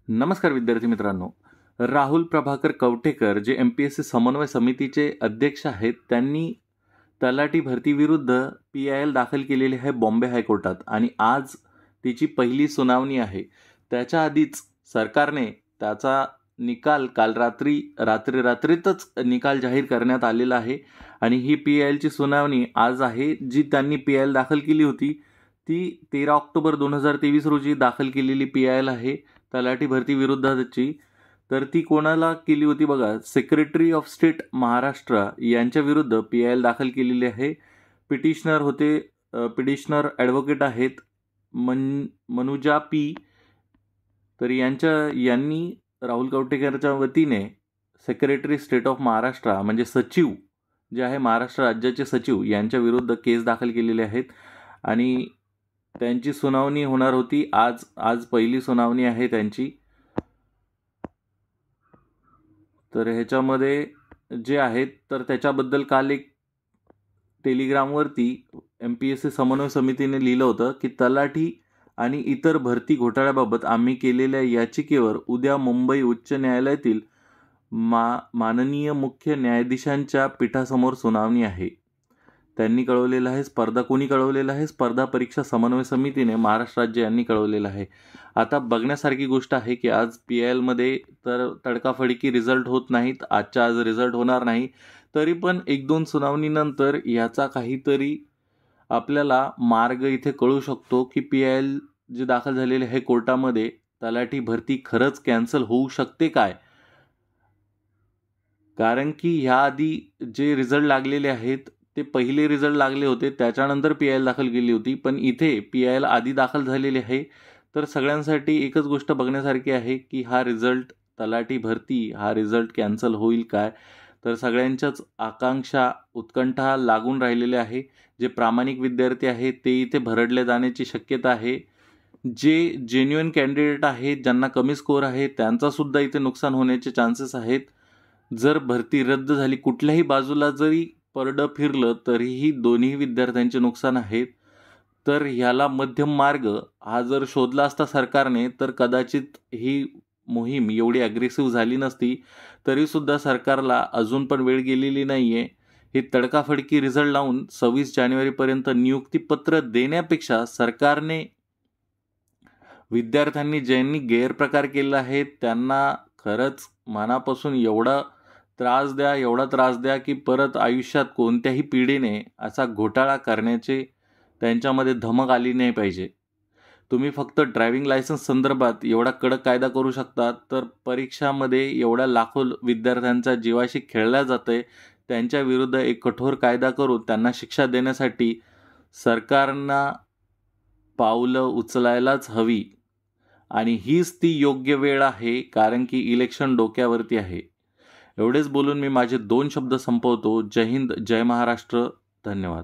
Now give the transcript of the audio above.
नमस्कार विद्यार्थी मित्रांनो. राहुल प्रभाकर कवठेकर जे MPSC समन्वय समितीचे अध्यक्ष आहेत, त्यांनी तलाठी भरतीविरुद्ध PIL दाखल केलेली आहे बॉम्बे हायकोर्टात आणि आज तिची पहिली सुनावणी आहे. त्याच्या आधीच सरकारने त्याचा निकाल काल रात्रीतच निकाल जाहीर करण्यात आलेला आहे आणि ही PILची सुनावणी आज आहे. जी त्यांनी PIL दाखल केली होती ती 13 ऑक्टोबर 2023 रोजी दाखल केलेली PIL आहे तलाठी भरती विरुद्धची. तर ती कोणाला केली होती बघा, सेक्रेटरी ऑफ स्टेट महाराष्ट्र यांच्या विरुद्ध PIL दाखल केलेली आहे. पिटिशनर ॲडव्होकेट आहेत मनुजा पी. तर यांनी राहुल कवठेकरच्या वतीने सेक्रेटरी स्टेट ऑफ महाराष्ट्र म्हणजे सचिव जे आहे महाराष्ट्र राज्याचे सचिव यांच्या विरुद्ध केस दाखल केलेले आहेत आणि त्यांची सुनावणी होणार होती. आज पहिली सुनावणी आहे त्यांची. तर ह्याच्यामध्ये जे आहेत तर त्याच्याबद्दल काल एक टेलिग्रामवरती MPSC समन्वय समितीने लिहिलं होतं की तलाठी आणि इतर भरती घोटाळ्याबाबत आम्ही केलेल्या याचिकेवर उद्या मुंबई उच्च न्यायालयातील माननीय मुख्य न्यायाधीशांच्या पीठासमोर सुनावणी आहे. त्यांनी कळवलेलं आहे. कोणी कळवलेलं आहे? स्पर्धा परीक्षा समन्वय समितीने महाराष्ट्र राज्य यांनी कळवलेलं आहे. आता बघण्यासारखी गोष्ट आहे की आज PILमध्ये तर तडकाफडकी रिझल्ट होत नाहीत. आजच्या आज रिझल्ट होणार नाही. तरी पण 1-2 सुनावणीनंतर याचा काहीतरी आपल्याला मार्ग इथे कळू शकतो की PIL जे दाखल झालेले आहे कोर्टामध्ये तलाठी भरती खरंच कॅन्सल होऊ शकते काय? कारण की ह्याआधी जे रिझल्ट लागलेले आहेत ते पहिले रिझल्ट लागले होते, त्याच्यानंतर PIL दाखल केली होती. पण इथे PIL आधी दाखल झालेली आहे. तर सगळ्यांसाठी एकच गोष्ट बघण्यासारखी आहे की हा रिझल्ट तलाठी भरती हा रिझल्ट कॅन्सल होईल काय? तर सगळ्यांच्याच आकांक्षा उत्कंठा लागून राहिलेले आहे. जे प्रामाणिक विद्यार्थी आहेत ते इथे भरडले जाण्याची शक्यता आहे. जे जेन्युइन कॅन्डिडेट आहेत ज्यांना कमी स्कोअर आहे त्यांचासुद्धा इथे नुकसान होण्याचे चान्सेस आहेत. जर भरती रद्द झाली कुठल्याही बाजूला जरी परडं फिरलं तरीही दोन्ही विद्यार्थ्यांचे नुकसान आहेत. तर ह्याला मध्यम मार्ग हा जर शोधला असता सरकारने तर कदाचित ही मोहीम एवढी ॲग्रेसिव्ह झाली नसती. तरीसुद्धा सरकारला अजून पण वेळ गेलेली नाही आहे. हे तडकाफडकी रिझल्ट लावून 26 जानेवारीपर्यंत नियुक्तीपत्र देण्यापेक्षा सरकारने विद्यार्थ्यांनी ज्यांनी गैरप्रकार केला आहे त्यांना खरंच मनापासून एवढा त्रास द्या की परत आयुष्यात कोणत्याही पिढीने असा घोटाळा करण्याचे त्यांच्यामध्ये धमक आली नाही पाहिजे. तुम्ही फक्त ड्रायव्हिंग लायसन्स संदर्भात एवढा कडक कायदा करू शकता, तर परीक्षामध्ये एवढ्या लाखो विद्यार्थ्यांच्या जीवाशी खेळल्या जाते त्यांच्या विरुद्ध एक कठोर कायदा करून त्यांना शिक्षा देण्यासाठी सरकारनं पावलं उचलायलाच हवी आणि हीच ती योग्य वेळ आहे. कारण की इलेक्शन डोक्यावरती आहे. एवढेच बोलून मी माझे 2 शब्द संपवतो. जय हिंद, जय महाराष्ट्र. धन्यवाद.